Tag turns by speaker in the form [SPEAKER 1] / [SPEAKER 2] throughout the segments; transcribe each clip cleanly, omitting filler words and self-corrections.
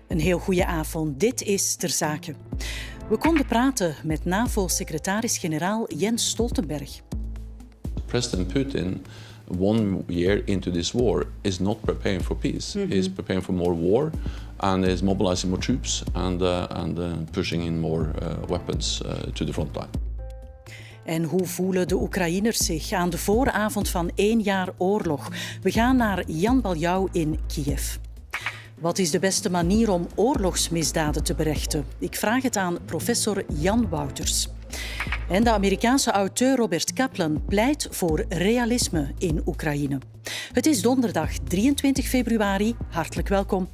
[SPEAKER 1] Een heel goede avond. Dit is Terzake. We konden praten met NAVO-secretaris-generaal Jan Stoltenberg.
[SPEAKER 2] President Putin, 1 year into this war, is not preparing for peace. He is preparing for more war and is mobilizing more troops and pushing in more weapons to the front line.
[SPEAKER 1] En hoe voelen de Oekraïners zich aan de vooravond van 1 jaar oorlog? We gaan naar Jan Balliauw in Kiev. Wat is de beste manier om oorlogsmisdaden te berechten? Ik vraag het aan professor Jan Wouters. En de Amerikaanse auteur Robert Kaplan pleit voor realisme in Oekraïne. Het is donderdag 23 februari. Hartelijk welkom.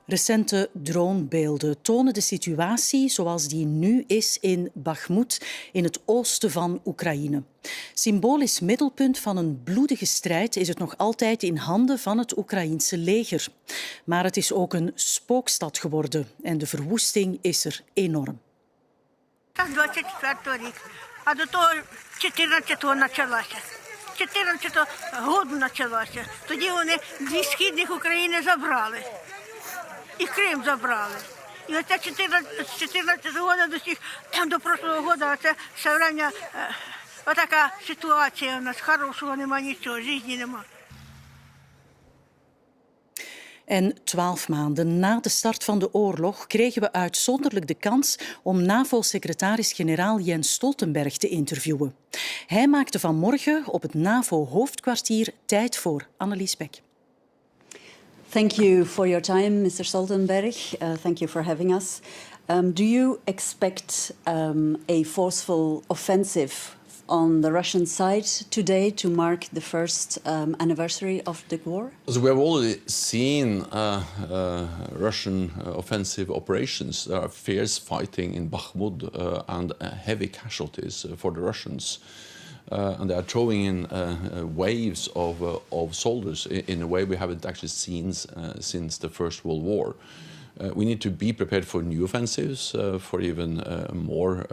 [SPEAKER 1] Recente dronebeelden tonen de situatie zoals die nu is in Bakhmut, in het oosten van Oekraïne. Symbolisch middelpunt van een bloedige strijd is het nog altijd in handen van het Oekraïense leger. Maar het is ook een spookstad geworden en de verwoesting is er enorm.
[SPEAKER 3] 24 рік, а до того 14-го почалася. 14-го году почалася. Тоді вони 2 східних України забрали. І Крим забрали. І оце 14 года до прошлого года, це все время отака ситуація у нас, хорошого нема нічого, житті нема.
[SPEAKER 1] En 12 maanden na de start van de oorlog kregen we uitzonderlijk de kans om NAVO-secretaris-generaal Jan Stoltenberg te interviewen. Hij maakte vanmorgen op het NAVO-hoofdkwartier tijd voor Annelies Beck.
[SPEAKER 4] Thank you for your time, Mr. Stoltenberg. Thank you for having us. Do you expect a forceful offensive on the Russian side today to mark the first anniversary of the war?
[SPEAKER 2] So we have already seen Russian offensive operations. There are fierce fighting in Bakhmut and heavy casualties for the Russians. And they are throwing in waves of soldiers in a way we haven't actually seen since the First World War. We need to be prepared for new offensives, for even more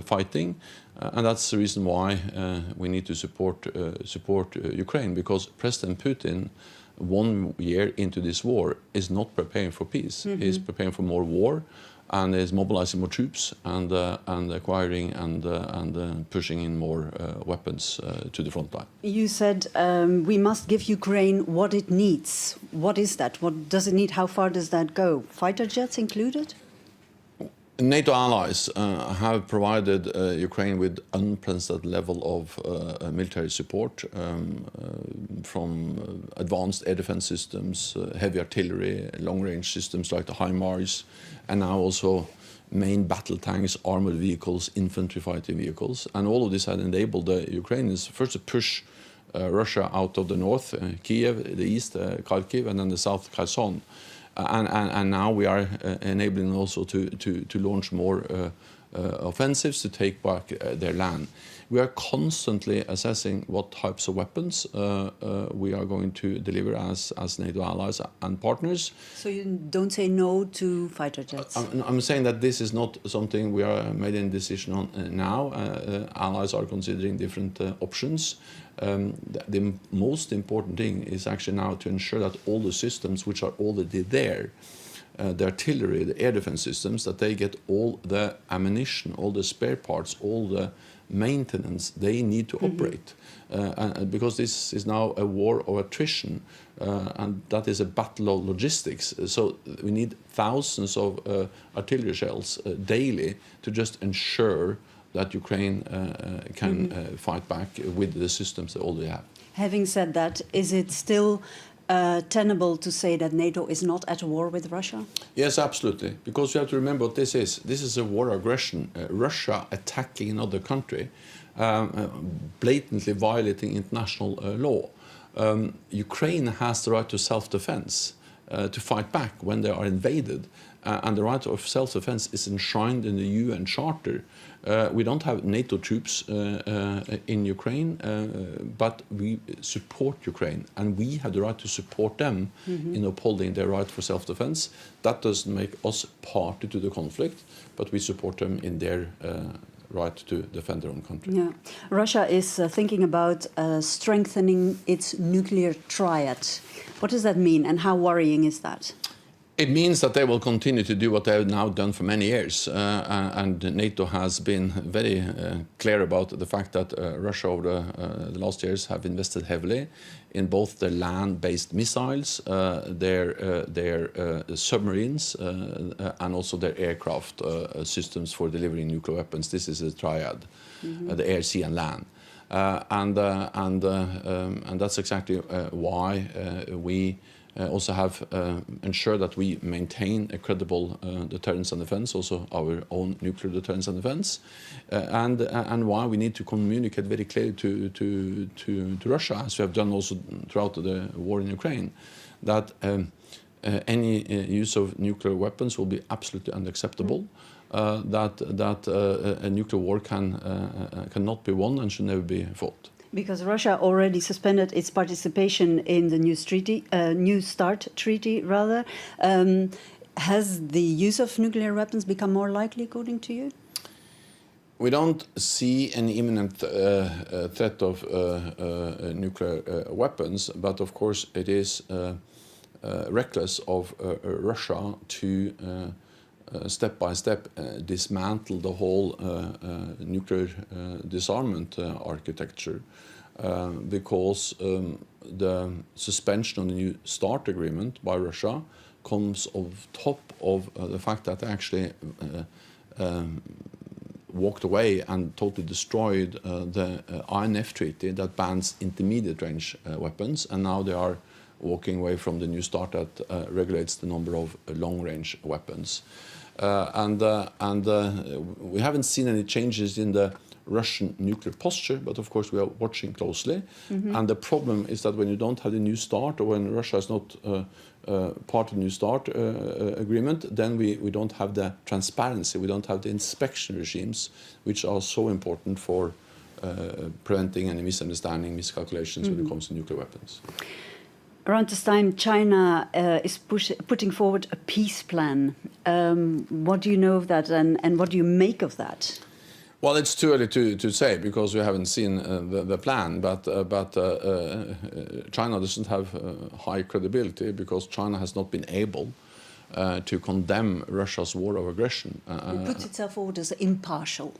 [SPEAKER 2] fighting, and that's the reason why we need to support Ukraine, because President Putin, 1 year into this war, is not preparing for peace. He is preparing for more war and is mobilizing more troops and acquiring and pushing in more weapons to the front line.
[SPEAKER 4] You said we must give Ukraine what it needs. What is that? What does it need? How far does that go? Fighter jets included?
[SPEAKER 2] NATO allies have provided Ukraine with unprecedented level of military support, from advanced air defense systems, heavy artillery, long-range systems like the HIMARS, and now also main battle tanks, armored vehicles, infantry fighting vehicles. And all of this had enabled the Ukrainians first to push Russia out of the north, Kiev, the east, Kharkiv, and then the south, Kherson. And now we are enabling also to launch more offensives to take back their land. We are constantly assessing what types of weapons we are going to deliver as NATO allies and partners.
[SPEAKER 4] So you don't say no to fighter jets?
[SPEAKER 2] I'm saying that this is not something we are made a decision on now. Allies are considering different options. The most important thing is actually now to ensure that all the systems which are already there, the artillery, the air defense systems, that they get all the ammunition, all the spare parts, all the maintenance they need to operate. Because this is now a war of attrition, and that is a battle of logistics. So we need thousands of artillery shells daily to just ensure that Ukraine can fight back with the systems they already have.
[SPEAKER 4] Having said that, is it still tenable to say that NATO is not at war with Russia?
[SPEAKER 2] Yes, absolutely. Because you have to remember what this is. This is a war of aggression. Russia attacking another country, blatantly violating international law. Ukraine has the right to self-defense, to fight back when they are invaded. And the right of self-defense is enshrined in the UN Charter. We don't have NATO troops in Ukraine, but we support Ukraine, and we have the right to support them in upholding their right for self-defense. That doesn't make us party to the conflict, but we support them in their right to defend their own country.
[SPEAKER 4] Yeah. Russia is thinking about strengthening its nuclear triad. What does that mean, and how worrying is that?
[SPEAKER 2] It means that they will continue to do what they have now done for many years, and NATO has been very clear about the fact that Russia over the last years have invested heavily in both their land-based missiles, their submarines, and also their aircraft systems for delivering nuclear weapons. This is a triad, the air, sea, and land. And that's exactly why we also have ensured that we maintain a credible deterrence and defense, also our own nuclear deterrence and defense, and why we need to communicate very clearly to Russia, as we have done also throughout the war in Ukraine, that any use of nuclear weapons will be absolutely unacceptable. That a nuclear war cannot be won and should never be fought.
[SPEAKER 4] Because Russia already suspended its participation in the New START treaty, rather. Has the use of nuclear weapons become more likely, according to you?
[SPEAKER 2] We don't see any imminent threat of nuclear weapons, but of course it is reckless of Russia to step by step dismantle the whole nuclear disarmament architecture, because the suspension of the New START agreement by Russia comes on top of the fact that they actually walked away and totally destroyed the INF treaty that bans intermediate range weapons, and now they are walking away from the New START that regulates the number of long-range weapons. We haven't seen any changes in the Russian nuclear posture, but of course we are watching closely. And the problem is that when you don't have the New START, or when Russia is not part of the New START agreement, then we don't have the transparency, we don't have the inspection regimes, which are so important for preventing any misunderstanding, miscalculations when it comes to nuclear weapons.
[SPEAKER 4] Around this time, China is putting forward a peace plan. What do you know of that, and what do you make of that?
[SPEAKER 2] Well, it's too early to say, because we haven't seen the plan, but China doesn't have high credibility, because China has not been able to condemn Russia's war of aggression.
[SPEAKER 4] It puts itself forward as impartial.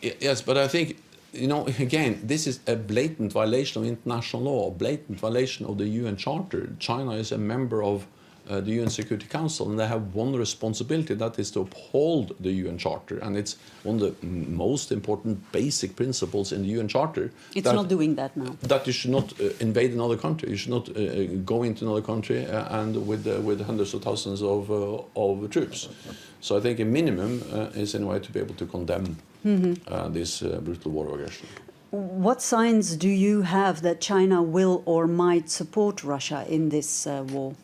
[SPEAKER 2] Yes, but I think, you know, again, this is a blatant violation of international law, a blatant violation of the UN Charter. China is a member of the UN Security Council, and they have one responsibility, that is to uphold the UN Charter. And it's one of the most important basic principles in the UN Charter.
[SPEAKER 4] It's not doing that now.
[SPEAKER 2] That you should not invade another country. You should not go into another country and with hundreds of thousands of troops. So I think a minimum is in a way to be able to condemn this brutal war of aggression.
[SPEAKER 4] What signs do you have that China will or might support Russia in this war?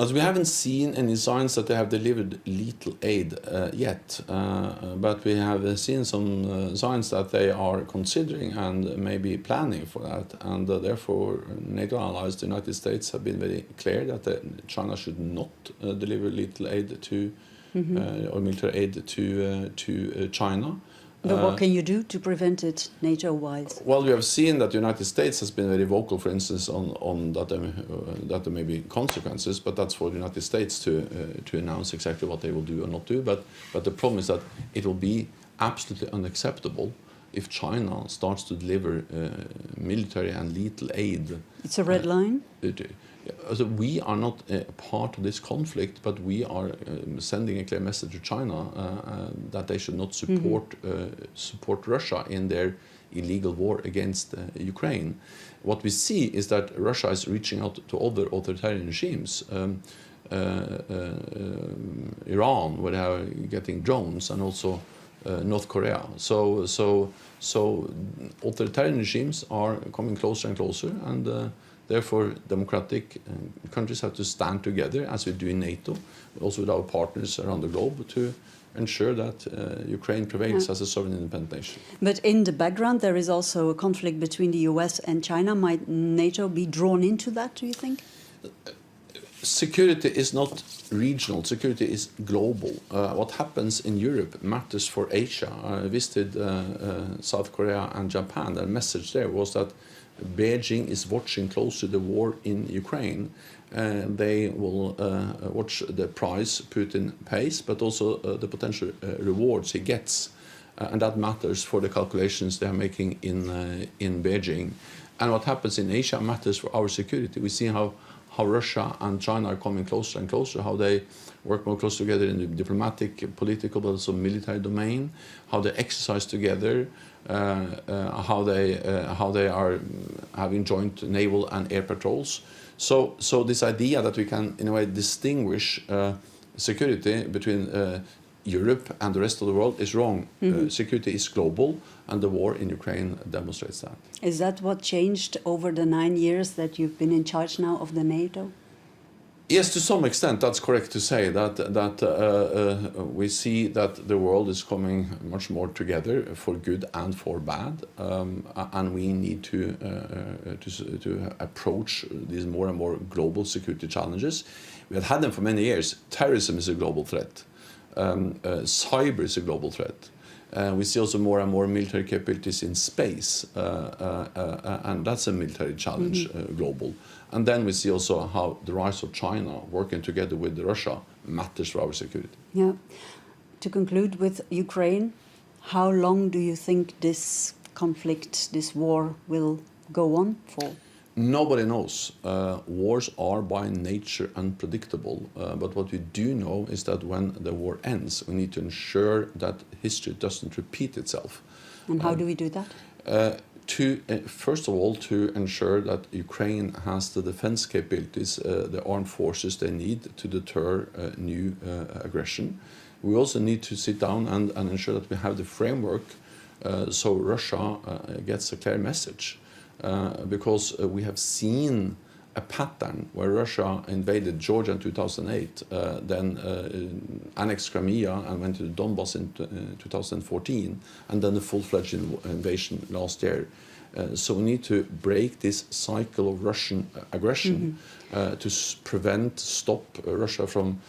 [SPEAKER 2] As we haven't seen any signs that they have delivered lethal aid yet, but we have seen some signs that they are considering and maybe planning for that, and therefore NATO allies, the United States, have been very clear that China should not deliver lethal aid to or military aid to China.
[SPEAKER 4] But what can you do to prevent it, NATO-wise?
[SPEAKER 2] Well, we have seen that the United States has been very vocal, for instance, on that there may be consequences, but that's for the United States to announce exactly what they will do or not do. But the problem is that it will be absolutely unacceptable if China starts to deliver military and lethal aid.
[SPEAKER 4] It's a red line?
[SPEAKER 2] So we are not part of this conflict, but we are sending a clear message to China that they should not support Russia in their illegal war against Ukraine. What we see is that Russia is reaching out to other authoritarian regimes. Iran, where they are getting drones, and also North Korea. So authoritarian regimes are coming closer and closer, and therefore democratic countries have to stand together, as we do in NATO, also with our partners around the globe, to ensure that Ukraine prevails as a sovereign independent nation.
[SPEAKER 4] But in the background there is also a conflict between the US and China. Might NATO be drawn into that, do you think?
[SPEAKER 2] Security is not regional, security is global. What happens in Europe matters for Asia. I visited South Korea and Japan. Their message there was that Beijing is watching closely the war in Ukraine. They will watch the price Putin pays, but also the potential rewards he gets. And that matters for the calculations they are making in Beijing. And what happens in Asia matters for our security. We see how Russia and China are coming closer and closer, how they work more closely together in the diplomatic, political, but also military domain, how they exercise together, how they are having joint naval and air patrols. So this idea that we can, in a way, distinguish security between Europe and the rest of the world is wrong. Security is global, and the war in Ukraine demonstrates that.
[SPEAKER 4] Is that what changed over the 9 years that you've been in charge now of the NATO?
[SPEAKER 2] Yes, to some extent, that's correct to say that we see that the world is coming much more together for good and for bad, and we need to approach these more and more global security challenges. We have had them for many years. Terrorism is a global threat. Cyber is a global threat. We see also more and more military capabilities in space, and that's a military challenge, global. And then we see also how the rise of China working together with Russia matters for our security.
[SPEAKER 4] Yeah. To conclude with Ukraine, how long do you think this conflict, this war, will go on for?
[SPEAKER 2] Nobody knows. Wars are by nature unpredictable, but what we do know is that when the war ends, we need to ensure that history doesn't repeat itself.
[SPEAKER 4] And how do we do that?
[SPEAKER 2] First of all, to ensure that Ukraine has the defense capabilities, the armed forces they need to deter new aggression. We also need to sit down and ensure that we have the framework so Russia gets a clear message. Because we have seen a pattern where Russia invaded Georgia in 2008, then annexed Crimea and went to the Donbass in 2014, and then the full-fledged invasion last year. So we need to break this cycle of Russian aggression to stop Russia from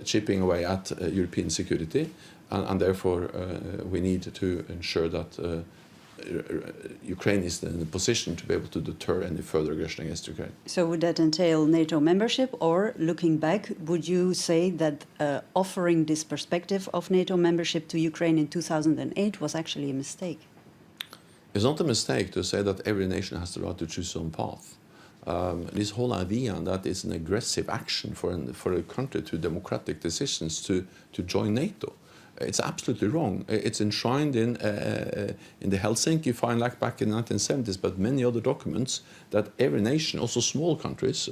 [SPEAKER 2] chipping away at European security, and therefore we need to ensure that Ukraine is in a position to be able to deter any further aggression against Ukraine.
[SPEAKER 4] So would that entail NATO membership, or looking back, would you say that offering this perspective of NATO membership to Ukraine in 2008 was actually a mistake?
[SPEAKER 2] It's not a mistake to say that every nation has the right to choose its own path. This whole idea that it's an aggressive action for a country to democratic decisions to join NATO. It's absolutely wrong. It's enshrined in the Helsinki Fine Act back in the 1970s, but many other documents, that every nation, also small countries,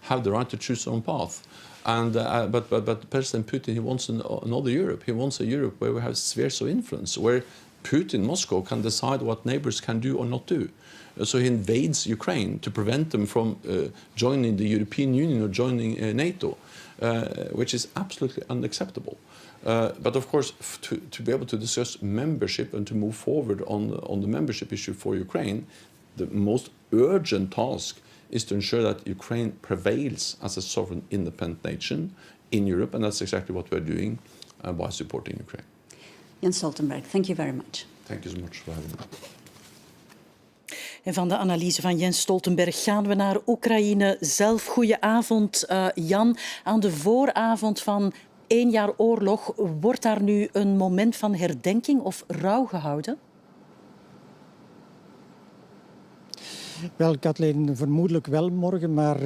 [SPEAKER 2] have the right to choose their own path. And but President Putin, he wants another Europe. He wants a Europe where we have spheres of influence, where Putin, Moscow, can decide what neighbors can do or not do. So he invades Ukraine to prevent them from joining the European Union or joining NATO, which is absolutely unacceptable. But of course, to be able to discuss membership and to move forward on the membership issue for Ukraine, the most urgent task is to ensure that Ukraine prevails as a sovereign, independent nation in Europe, and that's exactly what we're doing by supporting Ukraine.
[SPEAKER 4] Jan Stoltenberg, thank you very much.
[SPEAKER 2] Thank you so much for having me.
[SPEAKER 1] En van de analyse van Jens Stoltenberg gaan we naar Oekraïne zelf. Goedenavond, Jan. Aan de vooravond van 1 jaar oorlog, wordt daar nu een moment van herdenking of rouw gehouden?
[SPEAKER 5] Wel, Kathleen, vermoedelijk wel morgen, maar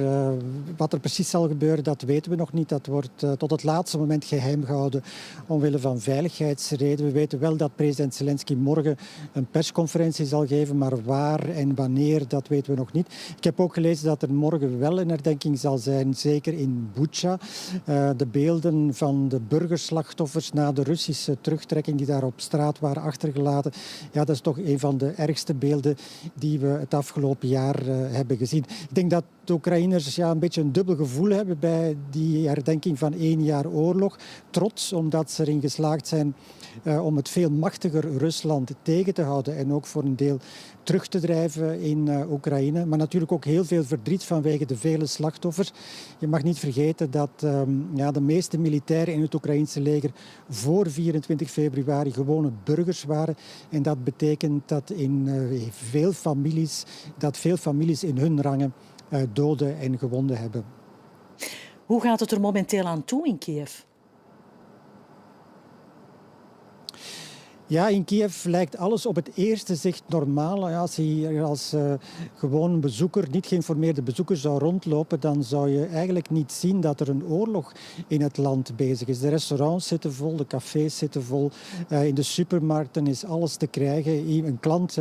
[SPEAKER 5] wat er precies zal gebeuren, dat weten we nog niet. Dat wordt tot het laatste moment geheim gehouden omwille van veiligheidsredenen. We weten wel dat president Zelensky morgen een persconferentie zal geven, maar waar en wanneer, dat weten we nog niet. Ik heb ook gelezen dat er morgen wel een herdenking zal zijn, zeker in Bucha. De beelden van de burgerslachtoffers na de Russische terugtrekking die daar op straat waren achtergelaten. Ja, dat is toch een van de ergste beelden die we het afgelopen afgelopen jaar hebben gezien. Ik denk dat de Oekraïners een beetje een dubbel gevoel hebben bij die herdenking van 1 jaar oorlog. Trots omdat ze erin geslaagd zijn om het veel machtiger Rusland tegen te houden en ook voor een deel terug te drijven in Oekraïne. Maar natuurlijk ook heel veel verdriet vanwege de vele slachtoffers. Je mag niet vergeten dat de meeste militairen in het Oekraïnse leger voor 24 februari gewone burgers waren. En dat betekent dat veel families in hun rangen doden en gewonden hebben.
[SPEAKER 1] Hoe gaat het er momenteel aan toe in Kiev?
[SPEAKER 5] Ja, in Kiev lijkt alles op het eerste zicht normaal. Als je als gewoon bezoeker, niet geïnformeerde bezoeker zou rondlopen, dan zou je eigenlijk niet zien dat er een oorlog in het land bezig is. De restaurants zitten vol, de cafés zitten vol. In de supermarkten is alles te krijgen. Een klant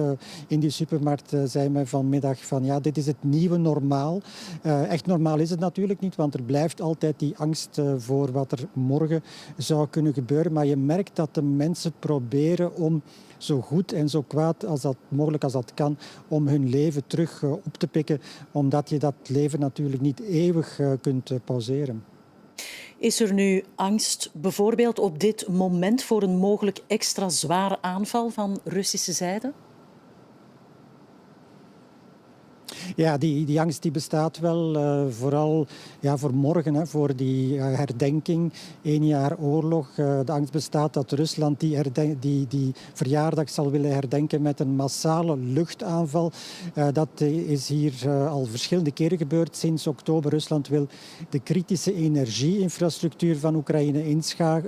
[SPEAKER 5] in die supermarkt zei mij vanmiddag van ja, dit is het nieuwe normaal. Echt normaal is het natuurlijk niet, want er blijft altijd die angst voor wat er morgen zou kunnen gebeuren. Maar je merkt dat de mensen proberen om zo goed en zo kwaad als dat mogelijk als dat kan, om hun leven terug op te pikken, omdat je dat leven natuurlijk niet eeuwig kunt pauzeren.
[SPEAKER 1] Is er nu angst bijvoorbeeld op dit moment voor een mogelijk extra zware aanval van Russische zijde?
[SPEAKER 5] Ja, die angst die bestaat wel, vooral voor morgen, voor die herdenking, 1 jaar oorlog. De angst bestaat dat Rusland die verjaardag zal willen herdenken met een massale luchtaanval. Dat is hier al verschillende keren gebeurd sinds oktober. Rusland wil de kritische energieinfrastructuur van Oekraïne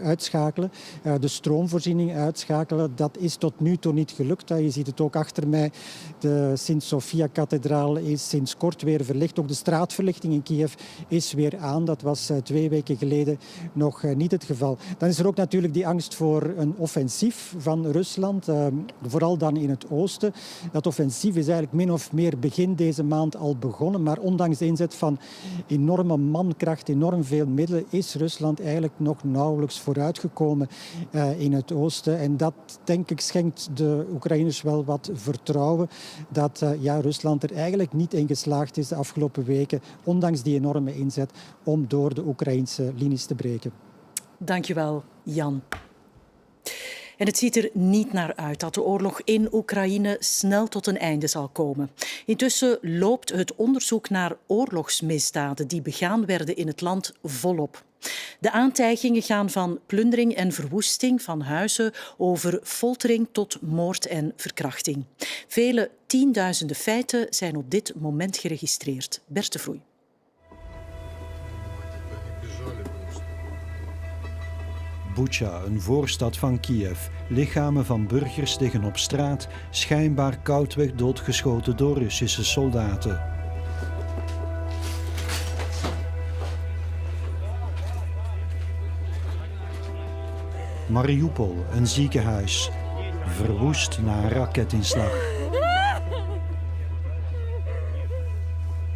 [SPEAKER 5] uitschakelen, de stroomvoorziening uitschakelen. Dat is tot nu toe niet gelukt. Je ziet het ook achter mij. De Sint-Sofia-kathedraal is sinds kort weer verlicht. Ook de straatverlichting in Kiev is weer aan. Dat was 2 weken geleden nog niet het geval. Dan is er ook natuurlijk die angst voor een offensief van Rusland. Vooral dan in het oosten. Dat offensief is eigenlijk min of meer begin deze maand al begonnen. Maar ondanks de inzet van enorme mankracht, enorm veel middelen, is Rusland eigenlijk nog nauwelijks vooruitgekomen in het oosten. En dat, denk ik, schenkt de Oekraïners wel wat vertrouwen dat Rusland er eigenlijk niet in geslaagd is de afgelopen weken, ondanks die enorme inzet, om door de Oekraïnse linies te breken.
[SPEAKER 1] Dankjewel, Jan. En het ziet er niet naar uit dat de oorlog in Oekraïne snel tot een einde zal komen. Intussen loopt het onderzoek naar oorlogsmisdaden die begaan werden in het land volop. De aantijgingen gaan van plundering en verwoesting van huizen over foltering tot moord en verkrachting. Vele tienduizenden feiten zijn op dit moment geregistreerd. Bert de Vroei.
[SPEAKER 6] Bucha, een voorstad van Kiev. Lichamen van burgers liggen op straat, schijnbaar koudweg doodgeschoten door Russische soldaten. Mariupol, een ziekenhuis. Verwoest na een raketinslag.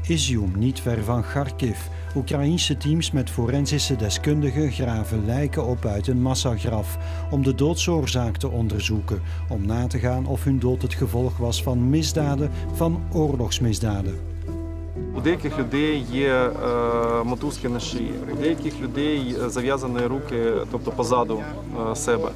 [SPEAKER 6] Izium, niet ver van Kharkiv. Oekraïense teams met forensische deskundigen graven lijken op uit een massagraf om de doodsoorzaak te onderzoeken, om na te gaan of hun dood het gevolg was van misdaden, van oorlogsmisdaden.
[SPEAKER 7] У деяких людей є мотузки на шиї, у деяких людей зав'язані руки, тобто позаду себе.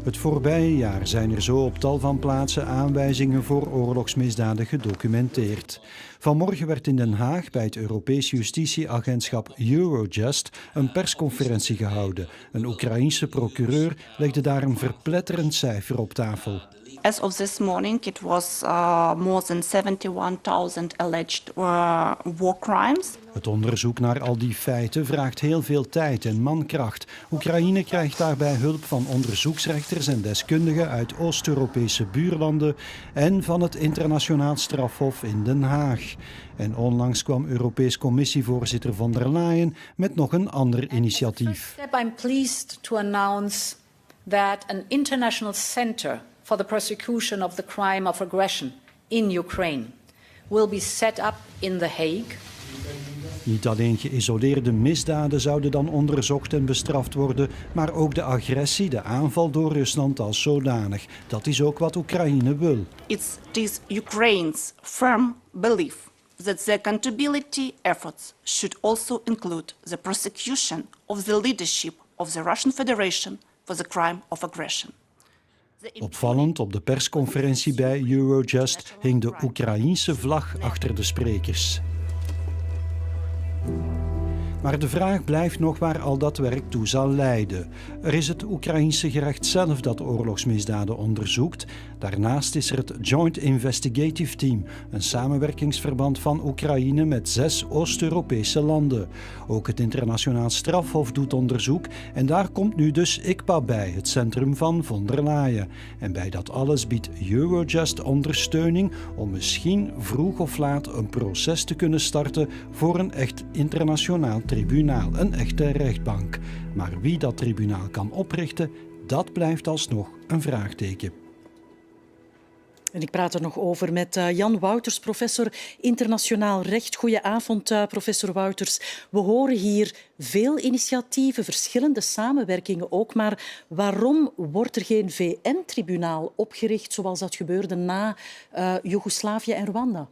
[SPEAKER 6] Het voorbije jaar zijn er zo op tal van plaatsen aanwijzingen voor oorlogsmisdaden gedocumenteerd. Vanmorgen werd in Den Haag bij het Europees Justitieagentschap Eurojust een persconferentie gehouden. Een Oekraïense procureur legde daar een verpletterend cijfer op tafel.
[SPEAKER 8] As of this morning, it was more than 71,000 alleged war crimes.
[SPEAKER 6] Het onderzoek naar al die feiten vraagt heel veel tijd en mankracht. Oekraïne krijgt daarbij hulp van onderzoeksrechters en deskundigen uit Oost-Europese buurlanden en van het Internationaal Strafhof in Den Haag. En onlangs kwam Europees Commissievoorzitter von der Leyen met nog een ander initiatief.
[SPEAKER 9] I'm pleased to announce that an international center for the prosecution of the crime of aggression in Ukraine will be set up in The Hague.
[SPEAKER 6] Niet alleen geïsoleerde misdaden zouden dan onderzocht en bestraft worden, maar ook de agressie, de aanval door Rusland als zodanig. Dat is ook wat Oekraïne wil.
[SPEAKER 8] It is Ukraine's firm belief that the accountability efforts should also include the prosecution of the leadership of the Russian Federation for the crime of aggression.
[SPEAKER 6] Opvallend, op de persconferentie bij Eurojust hing de Oekraïense vlag achter de sprekers. Maar de vraag blijft nog waar al dat werk toe zal leiden. Er is het Oekraïense gerecht zelf dat oorlogsmisdaden onderzoekt. Daarnaast is er het Joint Investigative Team, een samenwerkingsverband van Oekraïne met 6 Oost-Europese landen. Ook het Internationaal Strafhof doet onderzoek en daar komt nu dus ICPA bij, het centrum van von der Leyen. En bij dat alles biedt Eurojust ondersteuning om misschien vroeg of laat een proces te kunnen starten voor een echt internationaal tribunaal, een echte rechtbank. Maar wie dat tribunaal kan oprichten, dat blijft alsnog een vraagteken.
[SPEAKER 1] En ik praat er nog over met Jan Wouters, professor internationaal recht. Goedenavond, professor Wouters. We horen hier veel initiatieven, verschillende samenwerkingen ook. Maar waarom wordt er geen VN-tribunaal opgericht zoals dat gebeurde na Joegoslavië en Rwanda?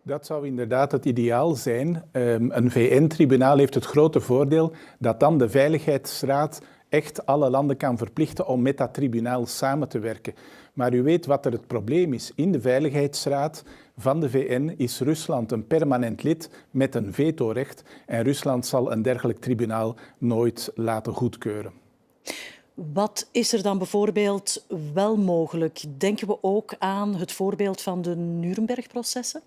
[SPEAKER 10] Dat zou inderdaad het ideaal zijn. Een VN-tribunaal heeft het grote voordeel dat dan de Veiligheidsraad echt alle landen kan verplichten om met dat tribunaal samen te werken. Maar u weet wat er het probleem is. In de Veiligheidsraad van de VN is Rusland een permanent lid met een vetorecht. En Rusland zal een dergelijk tribunaal nooit laten goedkeuren.
[SPEAKER 1] Wat is er dan bijvoorbeeld wel mogelijk? Denken we ook aan het voorbeeld van de Nuremberg-processen?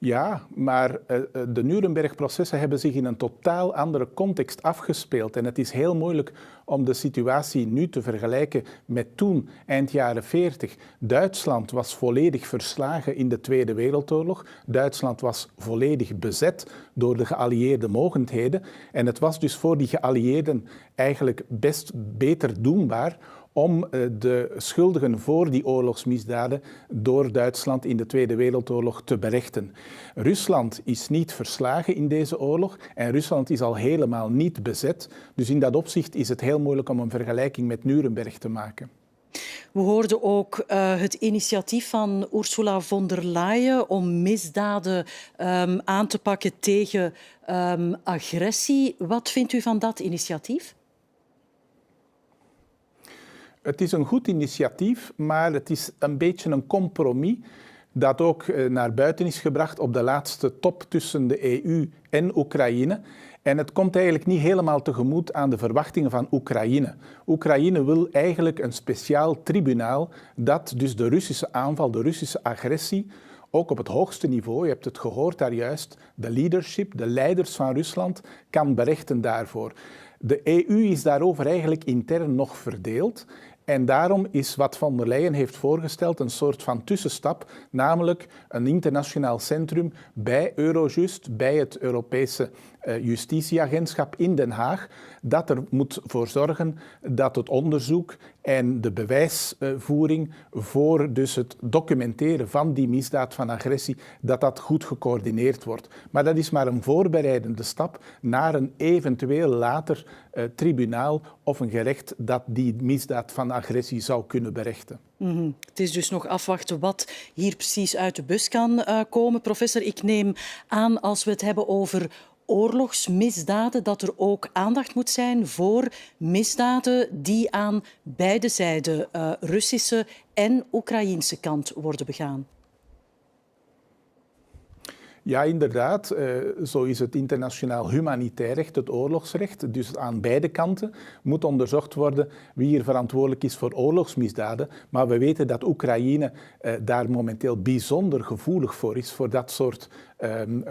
[SPEAKER 10] Ja, maar de Nuremberg-processen hebben zich in een totaal andere context afgespeeld. En het is heel moeilijk om de situatie nu te vergelijken met toen, eind jaren 40. Duitsland was volledig verslagen in de Tweede Wereldoorlog. Duitsland was volledig bezet door de geallieerde mogendheden. En het was dus voor die geallieerden eigenlijk best beter doenbaar om de schuldigen voor die oorlogsmisdaden door Duitsland in de Tweede Wereldoorlog te berechten. Rusland is niet verslagen in deze oorlog en Rusland is al helemaal niet bezet. Dus in dat opzicht is het heel moeilijk om een vergelijking met Nuremberg te maken.
[SPEAKER 1] We hoorden ook het initiatief van Ursula von der Leyen om misdaden aan te pakken tegen agressie. Wat vindt u van dat initiatief?
[SPEAKER 10] Het is een goed initiatief, maar het is een beetje een compromis dat ook naar buiten is gebracht op de laatste top tussen de EU en Oekraïne. En het komt eigenlijk niet helemaal tegemoet aan de verwachtingen van Oekraïne. Oekraïne wil eigenlijk een speciaal tribunaal dat dus de Russische aanval, de Russische agressie, ook op het hoogste niveau, je hebt het gehoord daar juist, de leadership, de leiders van Rusland, kan berechten daarvoor. De EU is daarover eigenlijk intern nog verdeeld. En daarom is wat von der Leyen heeft voorgesteld een soort van tussenstap, namelijk een internationaal centrum bij Eurojust, bij het Europese justitieagentschap in Den Haag, dat er moet voor zorgen dat het onderzoek en de bewijsvoering voor dus het documenteren van die misdaad van agressie, dat dat goed gecoördineerd wordt. Maar dat is maar een voorbereidende stap naar een eventueel later tribunaal of een gerecht dat die misdaad van agressie zou kunnen berechten.
[SPEAKER 1] Het is dus nog afwachten wat hier precies uit de bus kan komen. Professor, ik neem aan als we het hebben over oorlogsmisdaden, dat er ook aandacht moet zijn voor misdaden die aan beide zijden, Russische en Oekraïense kant, worden begaan.
[SPEAKER 10] Ja, inderdaad. Zo is het internationaal humanitair recht, het oorlogsrecht. Dus aan beide kanten moet onderzocht worden wie hier verantwoordelijk is voor oorlogsmisdaden. Maar we weten dat Oekraïne daar momenteel bijzonder gevoelig voor is, voor dat soort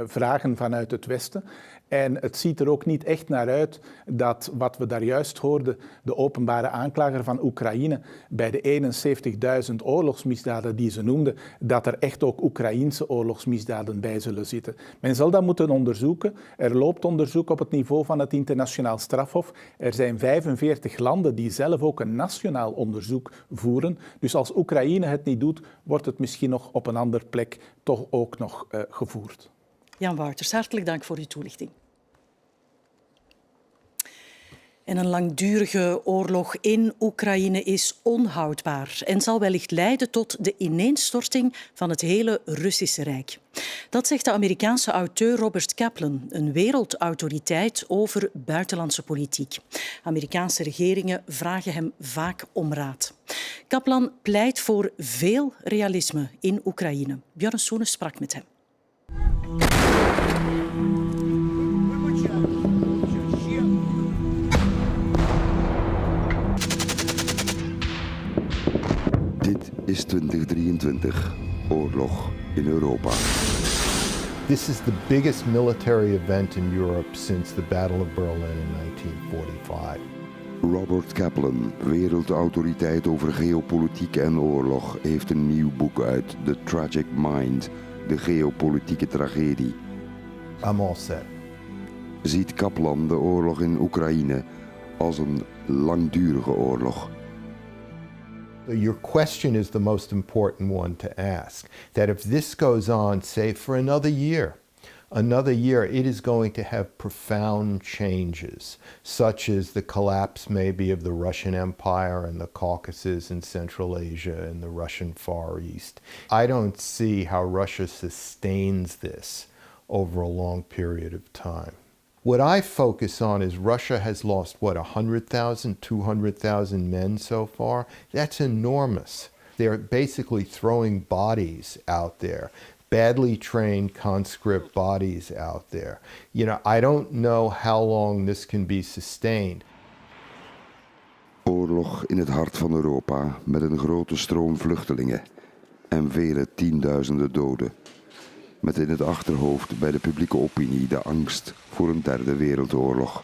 [SPEAKER 10] vragen vanuit het Westen. En het ziet er ook niet echt naar uit dat, wat we daar juist hoorden, de openbare aanklager van Oekraïne, bij de 71.000 oorlogsmisdaden die ze noemde, dat er echt ook Oekraïense oorlogsmisdaden bij zullen zitten. Men zal dat moeten onderzoeken. Er loopt onderzoek op het niveau van het internationaal strafhof. Er zijn 45 landen die zelf ook een nationaal onderzoek voeren. Dus als Oekraïne het niet doet, wordt het misschien nog op een andere plek toch ook nog gevoerd.
[SPEAKER 1] Jan Wouters, hartelijk dank voor uw toelichting. En een langdurige oorlog in Oekraïne is onhoudbaar en zal wellicht leiden tot de ineenstorting van het hele Russische Rijk. Dat zegt de Amerikaanse auteur Robert Kaplan, een wereldautoriteit over buitenlandse politiek. Amerikaanse regeringen vragen hem vaak om raad. Kaplan pleit voor veel realisme in Oekraïne. Björn Soenens sprak met hem.
[SPEAKER 11] Dit is 2023, oorlog in Europa.
[SPEAKER 12] This is the biggest military event in Europe since the Battle of Berlin in 1945.
[SPEAKER 11] Robert Kaplan, wereldautoriteit over geopolitiek en oorlog, heeft een nieuw boek uit, The Tragic Mind, de geopolitieke tragedie.
[SPEAKER 12] I'm all set.
[SPEAKER 11] Ziet Kaplan de oorlog in Oekraïne als een langdurige oorlog?
[SPEAKER 12] Your question is the most important one to ask. That if this goes on, say, for another year, it is going to have profound changes, such as the collapse maybe of the Russian Empire and the Caucasus and Central Asia and the Russian Far East. I don't see how Russia sustains this over a long period of time. What I focus on is Russia has lost, 100,000, 200,000 men so far? That's enormous. They're basically throwing bodies out there, badly trained conscript bodies out there. I don't know how long this can be sustained.
[SPEAKER 11] Oorlog in het hart van Europa met een grote stroom vluchtelingen en vele tienduizenden doden. Met in het achterhoofd bij de publieke opinie de angst voor een derde wereldoorlog.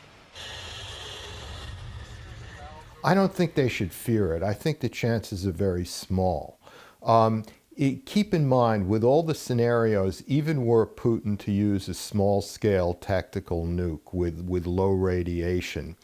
[SPEAKER 12] I don't think they should fear it. I think the chances are very small. Keep in mind, with all the scenarios, even were Putin to use a small-scale tactical nuke with low radiation,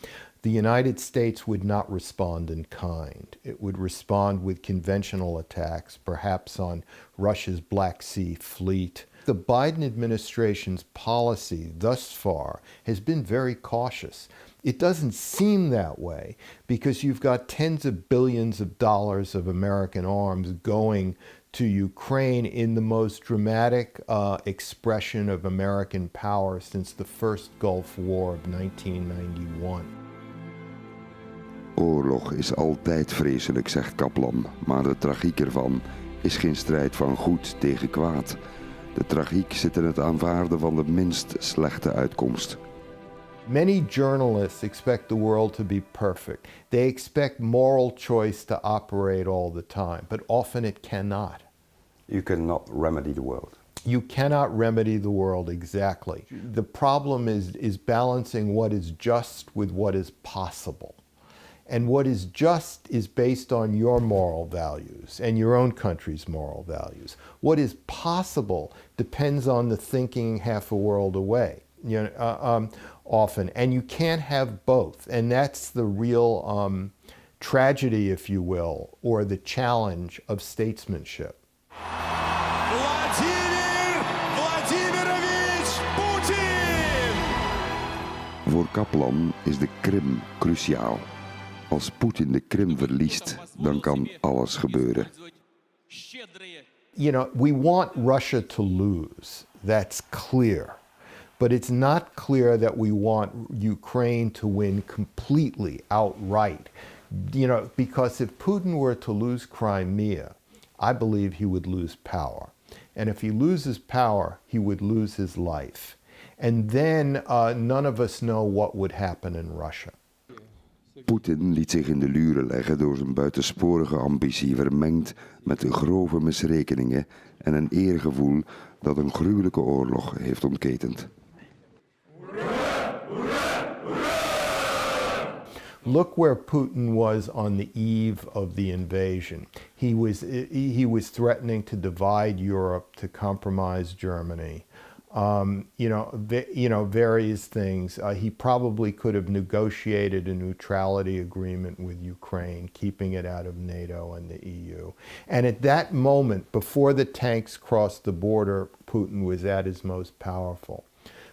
[SPEAKER 12] the United States would not respond in kind. It would respond with conventional attacks, perhaps on Russia's Black Sea fleet. The Biden administration's policy thus far has been very cautious. It doesn't seem that way because you've got tens of billions of dollars of American arms going to Ukraine in the most dramatic expression of American power since the first Gulf War of 1991.
[SPEAKER 11] Oorlog is altijd vreselijk, zegt Kaplan, maar de tragiek ervan is geen strijd van goed tegen kwaad. De tragiek zit in het aanvaarden van de minst slechte uitkomst.
[SPEAKER 12] Many journalists expect the world to be perfect. They expect moral choice to operate all the time, but often it cannot.
[SPEAKER 13] You cannot remedy the world.
[SPEAKER 12] You cannot remedy the world, exactly. The problem is balancing what is just with what is possible. And what is just is based on your moral values and your own country's moral values. What is possible depends on the thinking half a world away, often. And you can't have both. And that's the real tragedy, if you will, or the challenge of statesmanship.
[SPEAKER 11] Voor Kaplan is de Krim cruciaal. Als Poetin de Krim verliest, dan kan alles gebeuren.
[SPEAKER 12] We want Russia to lose. That's clear. But it's not clear that we want Ukraine to win completely, outright. Because if Putin were to lose Crimea, I believe he would lose power. And if he loses power, he would lose his life. And then none of us know what would happen in Russia.
[SPEAKER 11] Poetin liet zich in de luren leggen door zijn buitensporige ambitie, vermengd met grove misrekeningen en een eergevoel dat een gruwelijke oorlog heeft ontketend.
[SPEAKER 12] Look where Putin was on the eve of the invasion. He was threatening to divide Europe, to compromise Germany. Various things. He probably could have negotiated a neutrality agreement with Ukraine, keeping it out of NATO and the EU. And at that moment, before the tanks crossed the border, Putin was at his most powerful.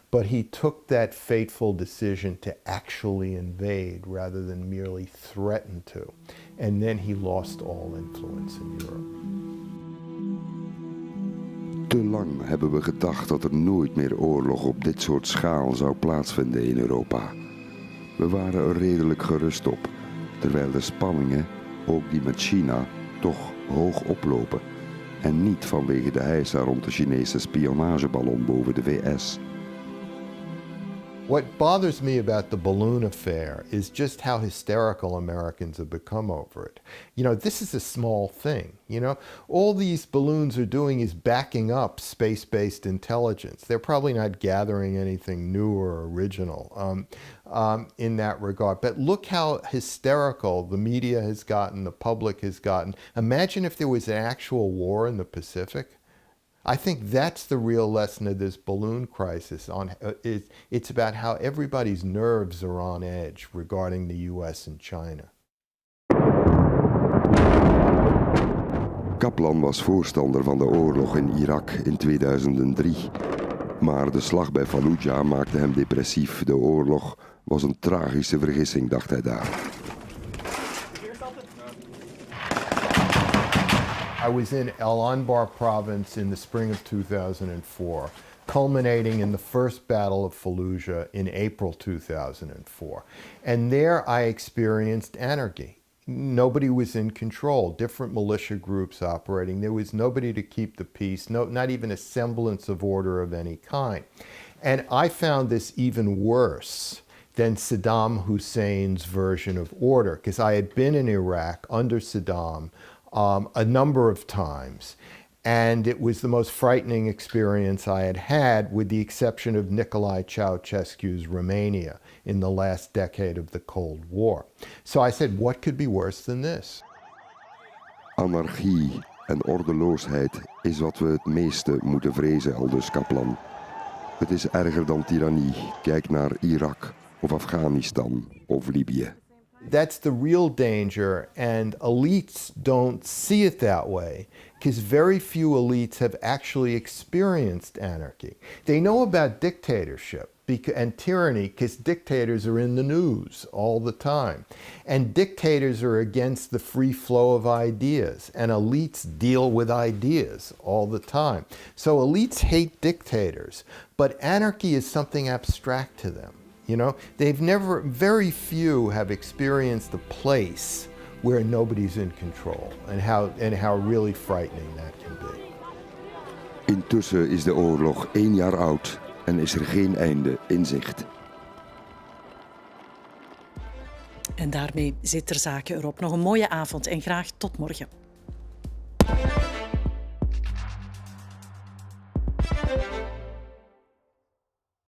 [SPEAKER 12] But he took that fateful decision to actually invade rather than merely threaten to. And then he lost all influence in Europe.
[SPEAKER 11] Te lang hebben we gedacht dat er nooit meer oorlog op dit soort schaal zou plaatsvinden in Europa. We waren er redelijk gerust op, terwijl de spanningen, ook die met China, toch hoog oplopen. En niet vanwege de heisa rond de Chinese spionageballon boven de VS.
[SPEAKER 12] What bothers me about the balloon affair is just how hysterical Americans have become over it. This is a small thing, All these balloons are doing is backing up space-based intelligence. They're probably not gathering anything new or original in that regard. But look how hysterical the media has gotten, the public has gotten. Imagine if there was an actual war in the Pacific. I think that's the real lesson of this balloon crisis. It's about how everybody's nerves are on edge regarding the US and China.
[SPEAKER 11] Kaplan was voorstander van de oorlog in Irak in 2003. Maar de slag bij Fallujah maakte hem depressief. De oorlog was een tragische vergissing, dacht hij daar.
[SPEAKER 12] I was in El Anbar province in the spring of 2004, culminating in the first Battle of Fallujah in April 2004. And there I experienced anarchy. Nobody was in control, different militia groups operating. There was nobody to keep the peace, not even a semblance of order of any kind. And I found this even worse than Saddam Hussein's version of order, because I had been in Iraq under Saddam a number of times, and it was the most frightening experience I had had, with the exception of Nicolae Ceausescu's Romania in the last decade of the Cold War. So I said, what could be worse than this?
[SPEAKER 11] Anarchie en ordeloosheid is wat we het meeste moeten vrezen, aldus Kaplan. Het is erger dan tirannie. Kijk naar Irak of Afghanistan of Libië.
[SPEAKER 12] That's the real danger, and elites don't see it that way, because very few elites have actually experienced anarchy. They know about dictatorship and tyranny because dictators are in the news all the time. And dictators are against the free flow of ideas, and elites deal with ideas all the time. So elites hate dictators, but anarchy is something abstract to them. Very few have experienced a place where nobody's in control, and how really frightening that can be.
[SPEAKER 11] Intussen is de oorlog 1 jaar oud en is er geen einde in zicht.
[SPEAKER 1] En daarmee zit Terzake erop. Nog een mooie avond en graag tot morgen.